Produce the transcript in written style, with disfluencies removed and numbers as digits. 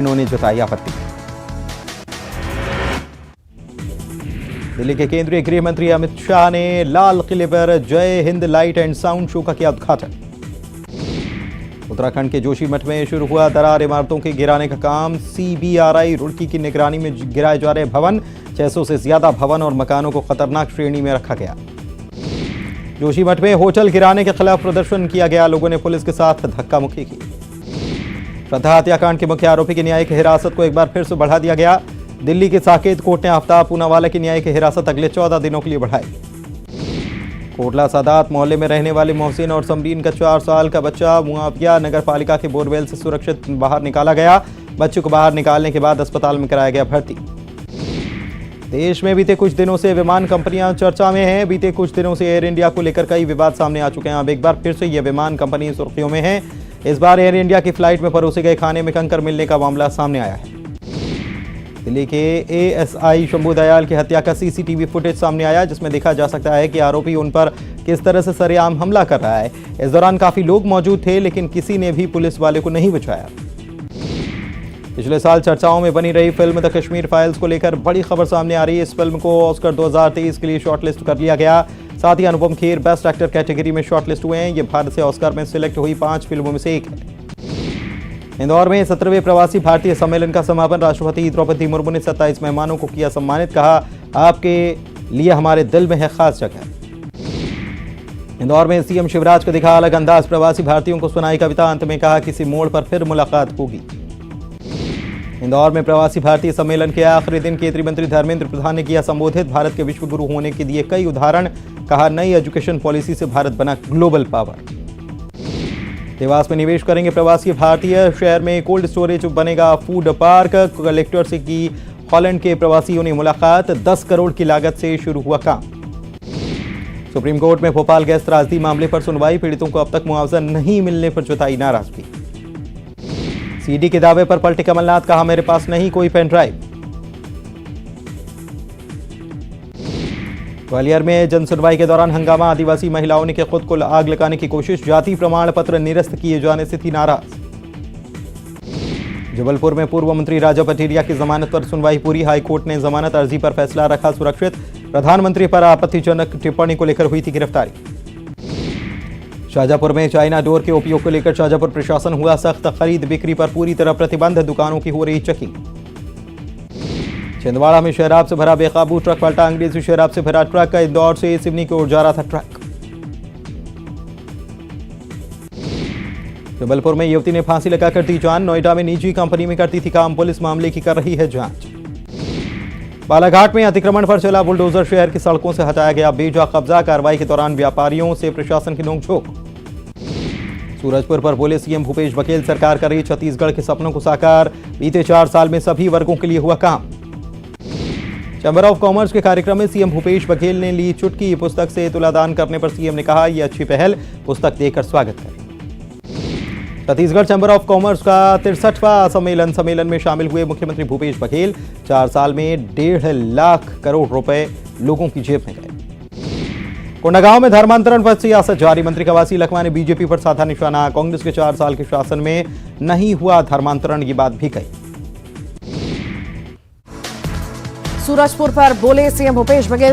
उन्होंने जताई आपत्ति। दिल्ली के केंद्रीय गृह मंत्री अमित शाह ने लाल किले पर जय Hind light and sound show का किया उद्घाटन। उत्तराखंड के जोशीमठ में शुरू हुआ दरार इमारतों के गिराने का काम। CBRI रुड़की की निगरानी में गिराए जा रहे भवन, 600 से ज्यादा भवन और मकानों को खतरनाक श्रेणी में रखा गया। जोशीमठ में होटल गिराने के खिलाफ प्रदर्शन किया गया, लोगों ने पुलिस के साथ धक्का मुक्की की। श्रद्धा हत्याकांड के मुख्य आरोपी की न्यायिक हिरासत को एक बार फिर से बढ़ा दिया गया। दिल्ली के साकेत कोर्ट ने आफ्ताब पूनावाला की न्यायिक हिरासत अगले 14 दिनों के लिए बढ़ाई। कोटला सादात मोहल्ले में रहने वाले मोहसिन और समरीन का 4 साल का बच्चा मुआविया नगर पालिका के बोरवेल से सुरक्षित बाहर निकाला गया। बच्चे को बाहर निकालने के बाद अस्पताल में कराया गया भर्ती। देश में बीते कुछ दिनों से विमान कंपनियां चर्चा में हैं। बीते कुछ दिनों से एयर इंडिया को लेकर कई विवाद सामने आ चुके हैं। अब एक बार फिर से ये विमान कंपनी सुर्खियों में है। इस बार एयर इंडिया की फ्लाइट में परोसे गए खाने में कंकर मिलने का मामला सामने आया है। दिल्ली के ASI शंभू दयाल की हत्या का CCTV फुटेज सामने आया, जिसमें देखा जा सकता है कि आरोपी उन पर किस तरह से सरेआम हमला कर रहा है। इस दौरान काफी लोग मौजूद थे, लेकिन किसी ने भी पुलिस वाले को नहीं बचाया। पिछले साल चर्चाओं में बनी रही फिल्म द कश्मीर फाइल्स को लेकर बड़ी खबर सामने आ रही है। इस फिल्म को ऑस्कर 2023 के लिए शॉर्टलिस्ट कर लिया गया। साथ ही Anupam Kher best actor category में शॉर्टलिस्ट हुए हैं। ये भारत से ऑस्कर में सिलेक्ट हुई 5 फिल्मों में से एक है। इंदौर में 17वें प्रवासी भारतीय सम्मेलन का समापन। राष्ट्रपति द्रौपदी मुर्मू ने 27 मेहमानों को किया सम्मानित। कहा, आपके लिए हमारे दिल में है खास जगह। इंदौर में CM शिवराज को दिखा अलग अंदाज। प्रवासी भारतीयों को सुनाई कविता। अंत में कहा, किसी मोड़ पर फिर मुलाकात होगी। इंदौर में प्रवासी भारतीय सम्मेलन के आखिरी दिन केंद्रीय मंत्री धर्मेंद्र प्रधान ने किया संबोधित। भारत के विश्व गुरु होने के दिए कई उदाहरण। कहा, नई एजुकेशन पॉलिसी से भारत बना ग्लोबल पावर। देवास में निवेश करेंगे प्रवासी भारतीय। शहर में कोल्ड स्टोरेज बनेगा फूड पार्क। कलेक्टर से की हॉलैंड के प्रवासियों ने मुलाकात। 10 करोड़ की लागत से शुरू हुआ काम। सुप्रीम कोर्ट में भोपाल गैस त्रासदी मामले पर सुनवाई। पीड़ितों को अब तक मुआवजा नहीं मिलने पर जताई नाराजगी। CD के दावे पर पलटे कमलनाथ। कहा, मेरे पास नहीं कोई पेन ड्राइव। ग्वालियर में जनसुनवाई के दौरान हंगामा। आदिवासी महिलाओं ने खुद को आग लगाने की कोशिश। जाति प्रमाण पत्र निरस्त किए जाने से थी नाराज। जबलपुर में पूर्व मंत्री राजा पटेरिया की जमानत पर सुनवाई पूरी। हाईकोर्ट ने जमानत अर्जी पर फैसला रखा सुरक्षित। प्रधानमंत्री पर आपत्तिजनक टिप्पणी को लेकर हुई थी गिरफ्तारी। शाहजहांपुर में चाइना डोर के उपयोग को लेकर शाहजहांपुर प्रशासन हुआ सख्त। खरीद बिक्री पर पूरी तरह प्रतिबंध। दुकानों की हो रही चेकिंग। छिंदवाड़ा में शराब से भरा बेकाबू ट्रक पलटा। अंग्रेजी शराब से भरा ट्रक इंदौर से सिवनी की ओर जा रहा था ट्रक। जबलपुर में युवती ने फांसी लगाकर दी जान। नोएडा में निजी कंपनी में करती थी काम। पुलिस मामले की कर रही है जांच। बालाघाट में अतिक्रमण पर चला बुलडोजर। शहर की सड़कों से हटाया गया बेजा कब्जा। कार्रवाई के दौरान व्यापारियों से प्रशासन की नोकझोंक। सूरजपुर पर बोले CM भूपेश बघेल, सरकार कर रही छत्तीसगढ़ के सपनों को साकार। बीते 4 साल में सभी वर्गों के लिए हुआ काम। चैंबर ऑफ कॉमर्स के कार्यक्रम में CM भूपेश बघेल ने ली चुटकी। पुस्तक से तुलादान करने पर CM ने कहा, यह अच्छी पहल, पुस्तक देकर स्वागत करें। छत्तीसगढ़ चैंबर ऑफ कॉमर्स का 63वां सम्मेलन में शामिल हुए मुख्यमंत्री भूपेश बघेल। 4 साल में 1.5 लाख करोड़ रुपए लोगों की जेब में गए। कोंडागांव में धर्मांतरण पर सियासत जारी। मंत्री कवासी लखमा ने बीजेपी पर साधा निशाना। कांग्रेस के 4 साल के शासन में नहीं हुआ धर्मांतरण, की बात भी कही। सूरजपुर पर बोले CM भूपेश बघेल,